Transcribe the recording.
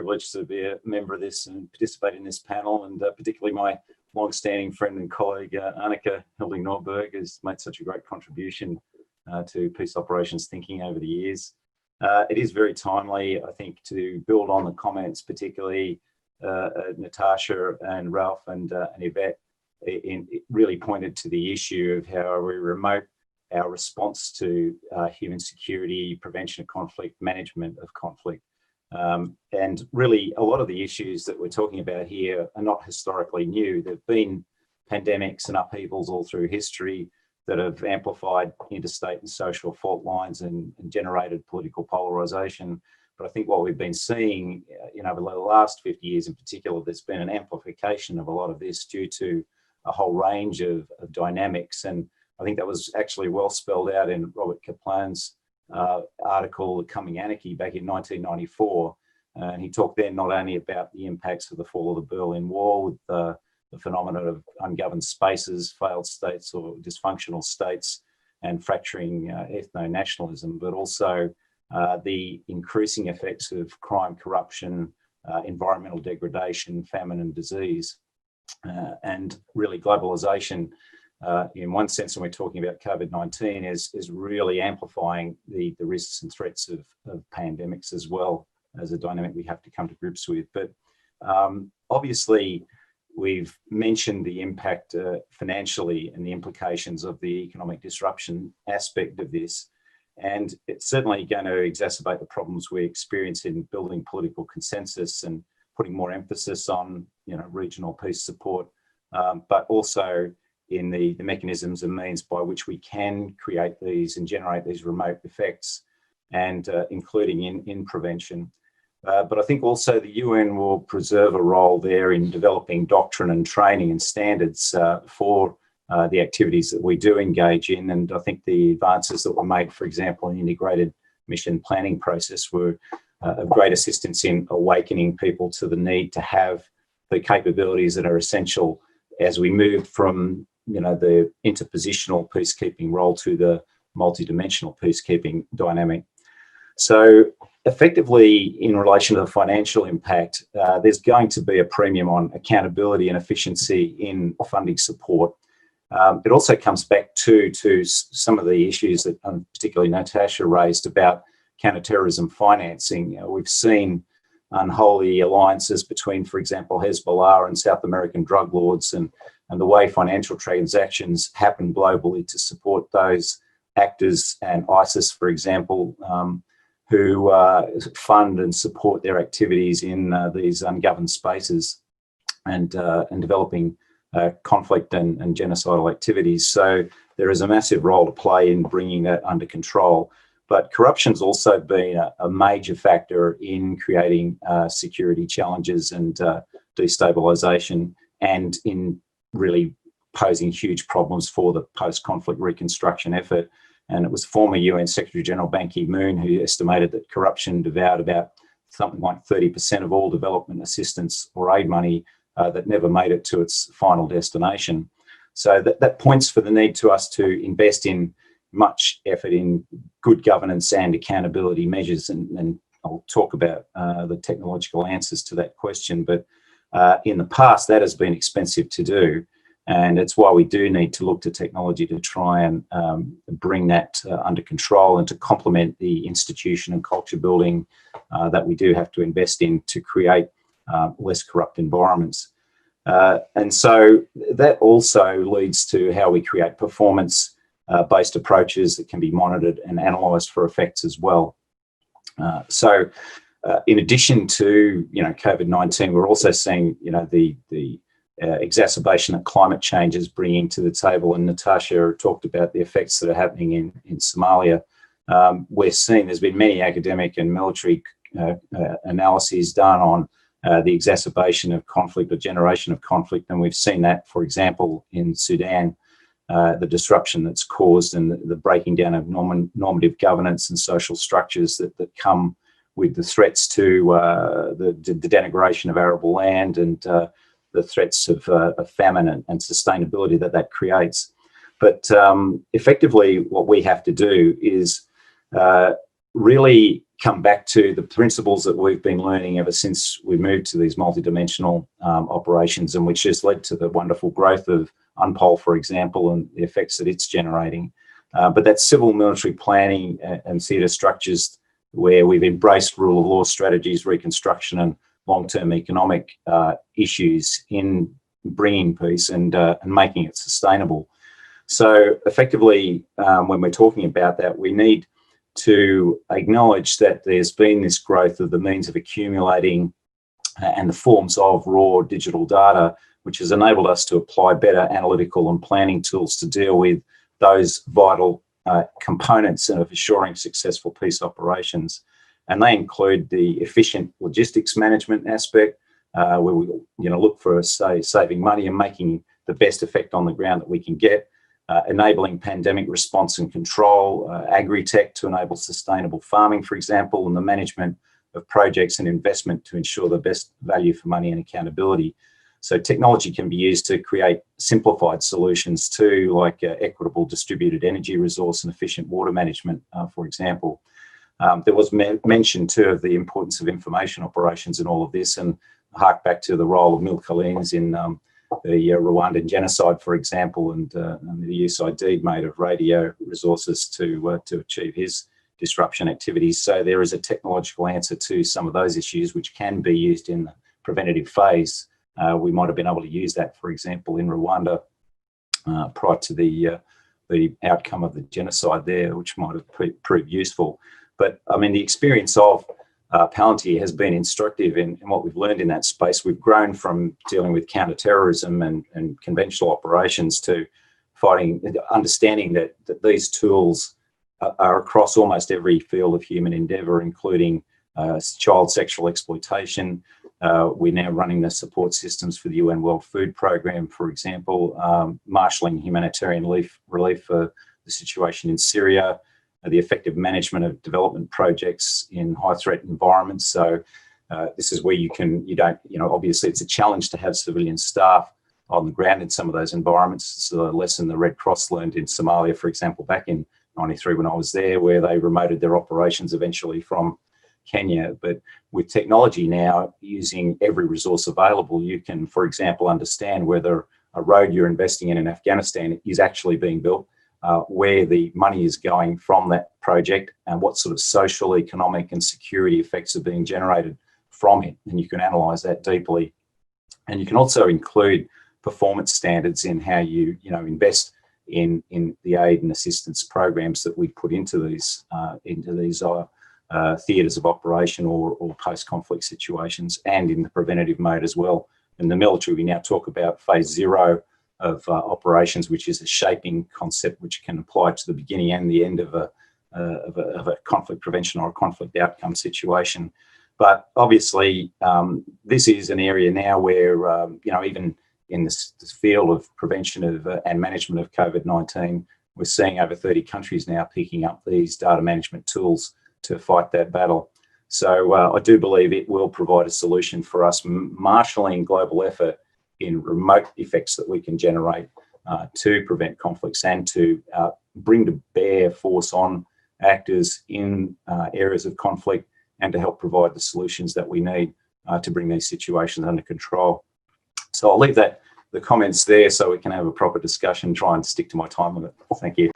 privilege to be a member of this and participate in this panel, and particularly my long-standing friend and colleague Annika Hilding-Norberg has made such a great contribution to peace operations thinking over the years. It is very timely, I think, to build on the comments, particularly Natasha and Ralph and Yvette really pointed to the issue of how we remote our response to human security, prevention of conflict, management of conflict. And really, a lot of the issues that we're talking about here are not historically new. There have been pandemics and upheavals all through history that have amplified interstate and social fault lines and generated political polarization. But I think what we've been seeing, over the last 50 years in particular, there's been an amplification of a lot of this due to a whole range of dynamics. And I think that was actually well spelled out in Robert Kaplan's article, The Coming Anarchy, back in 1994. And he talked then not only about the impacts of the fall of the Berlin Wall, with the phenomenon of ungoverned spaces, failed states or dysfunctional states, and fracturing ethno-nationalism, but also the increasing effects of crime, corruption, environmental degradation, famine and disease, and really globalization. In one sense, when we're talking about COVID-19, is really amplifying the risks and threats of pandemics as well as a dynamic we have to come to grips with. But obviously, we've mentioned the impact financially and the implications of the economic disruption aspect of this. And it's certainly going to exacerbate the problems we experience in building political consensus and putting more emphasis on, regional peace support, but also in the mechanisms and means by which we can create these and generate these remote effects, and including in prevention. But I think also the UN will preserve a role there in developing doctrine and training and standards for the activities that we do engage in. And I think the advances that were made, for example, in the integrated mission planning process were of great assistance in awakening people to the need to have the capabilities that are essential as we move from the interpositional peacekeeping role to the multidimensional peacekeeping dynamic. So effectively, in relation to the financial impact, there's going to be a premium on accountability and efficiency in funding support. It also comes back to some of the issues that particularly Natasha raised about counterterrorism financing. We've seen unholy alliances between, for example, Hezbollah and South American drug lords, and the way financial transactions happen globally to support those actors, and ISIS, for example, who fund and support their activities in these ungoverned spaces and developing conflict and genocidal activities. So there is a massive role to play in bringing that under control. But corruption's also been a major factor in creating security challenges and destabilization, and in really posing huge problems for the post-conflict reconstruction effort. And it was former UN Secretary General Ban Ki-moon who estimated that corruption devoured about something like 30% of all development assistance or aid money that never made it to its final destination. So that points for the need to us to invest in much effort in good governance and accountability measures. And I'll talk about the technological answers to that question. But in the past, that has been expensive to do. And it's why we do need to look to technology to try and bring that under control, and to complement the institution and culture building that we do have to invest in to create less corrupt environments. And so that also leads to how we create performance-based approaches that can be monitored and analysed for effects as well. So in addition to COVID-19, we're also seeing the exacerbation that climate change is bringing to the table, and Natasha talked about the effects that are happening in Somalia. We're seeing there's been many academic and military analyses done on the exacerbation of conflict, or generation of conflict, and we've seen that, for example, in Sudan, the disruption that's caused and the breaking down of normative governance and social structures that come with the threats to the denigration of arable land and the threats of famine and sustainability that creates. But effectively, what we have to do is really come back to the principles that we've been learning ever since we moved to these multidimensional operations, and which has led to the wonderful growth of UNPOL, for example, and the effects that it's generating. But that's civil military planning and theatre structures where we've embraced rule of law strategies, reconstruction and long-term economic issues in bringing peace and making it sustainable. So effectively, when we're talking about that, we need to acknowledge that there's been this growth of the means of accumulating and the forms of raw digital data, which has enabled us to apply better analytical and planning tools to deal with those vital components of assuring successful peace operations. And they include the efficient logistics management aspect, where we look for, say, saving money and making the best effect on the ground that we can get, enabling pandemic response and control, agri-tech to enable sustainable farming, for example, and the management of projects and investment to ensure the best value for money and accountability. So technology can be used to create simplified solutions too, like equitable distributed energy resource and efficient water management, for example. There was mention too of the importance of information operations in all of this, and hark back to the role of Milkalines in the Rwandan genocide, for example, and the use ID made of radio resources to achieve his disruption activities. So there is a technological answer to some of those issues which can be used in the preventative phase. We might have been able to use that, for example, in Rwanda prior to the outcome of the genocide there, which might have proved useful. But I mean, the experience of Palantir has been instructive in what we've learned in that space. We've grown from dealing with counterterrorism and conventional operations to understanding that these tools are across almost every field of human endeavour, including child sexual exploitation. We're now running the support systems for the UN World Food Programme, for example, marshalling humanitarian relief for the situation in Syria, the effective management of development projects in high threat environments. So this is where obviously it's a challenge to have civilian staff on the ground in some of those environments. It's a lesson the Red Cross learned in Somalia, for example, back in '93 when I was there, where they remoted their operations eventually from Kenya. But with technology now, using every resource available, you can, for example, understand whether a road you're investing in Afghanistan is actually being built, where the money is going from that project, and what sort of social, economic and security effects are being generated from it. And you can analyse that deeply. And you can also include performance standards in how you invest in the aid and assistance programs that we put into these theatres of operation or post-conflict situations, and in the preventative mode as well. In the military, we now talk about phase 0 of operations, which is a shaping concept which can apply to the beginning and the end of a conflict prevention or a conflict outcome situation. But obviously, this is an area now where, even in this field of prevention of and management of COVID-19, we're seeing over 30 countries now picking up these data management tools to fight that battle. So I do believe it will provide a solution for us marshalling global effort in remote effects that we can generate to prevent conflicts and to bring to bear force on actors in areas of conflict, and to help provide the solutions that we need to bring these situations under control. So I'll leave the comments there so we can have a proper discussion, try and stick to my time limit. Thank you.